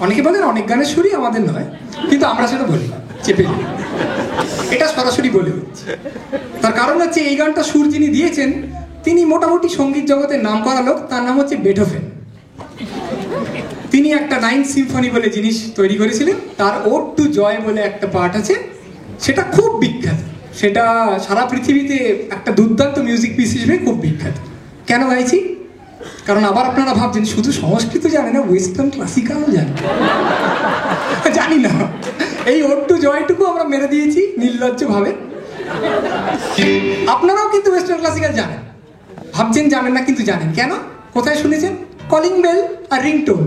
অনেকে বলেন অনেক গানের সুরই আমাদের নয়, কিন্তু আমরা সেটা বলি না, চেপে দিই। এটা সরাসরি বলে হচ্ছে। তার কারণ হচ্ছে এই গানটা সুর যিনি দিয়েছেন তিনি মোটামুটি সঙ্গীত জগতের নাম করা লোক, তার নাম হচ্ছে বেথোভেন। তিনি একটা 9th সিম্ফনি বলে জিনিস তৈরি করেছিলেন, তার ওড টু জয় বলে একটা পার্ট আছে, সেটা খুব বিখ্যাত, সেটা সারা পৃথিবীতে একটা দুর্দান্ত মিউজিক পিস হিসেবে খুব বিখ্যাত। কেন গাইছি? কারণ আবার আপনারা ভাবছেন শুধু সংস্কৃত জানে না, ওয়েস্টার্ন ক্লাসিক্যাল জানে। জানি না, এই ওড টু জয়টুকু আমরা মেরে দিয়েছি নির্লজ্জভাবে। আপনারাও কিন্তু ওয়েস্টার্ন ক্লাসিক্যাল জানেন, ভাবছেন জানেন না কিন্তু জানেন। কেন? কোথায় শুনেছেন? কলিং বেল আর রিংটোন।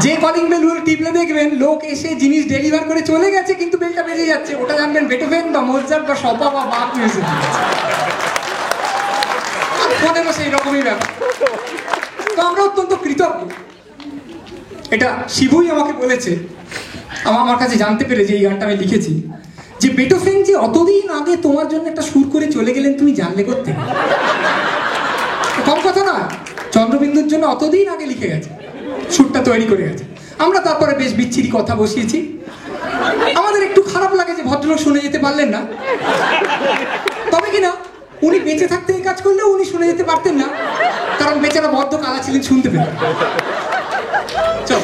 যে কলিং বেল টিপলে দেখবেন লোক এসে জিনিস ডেলিভার করে চলে গেছে, কিন্তু বেলটা বেজে যাচ্ছে, ওটা জানবেন বেথোভেন বা মোৎজার্ট বা শপা বা বাক মিউজিক। ফোনেরও সেই রকমই ব্যাপার। তো আমরা অত্যন্ত কৃতজ্ঞ। এটা শিবুই আমাকে বলেছে, আমার কাছে জানতে পেরে যে এই গানটা আমি লিখেছি, যে বেথোভেন যে অতদিন আগে তোমার জন্য একটা সুর করে চলে গেলেন তুমি জানলে করতে। কম কথা না, চন্দ্রবিন্দুর জন্য অতদিন আগে লিখে গেছে, সুরটা তৈরি করে গেছে। আমরা তারপরে বেশ বিচ্ছিরি কথা বসিয়েছি। আমাদের একটু খারাপ লাগে যে ভদ্রলোক শুনে যেতে পারলেন না, তবে কিনা উনি বেঁচে থাকতে এই কাজ করলেও উনি শুনে যেতে পারতেন না, কারণ বেচারা বদ্ধ কালা ছিলেন, শুনতে পেতেন। চল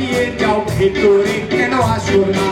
দিয়ে যাও ভেতরে, কেন আসো না?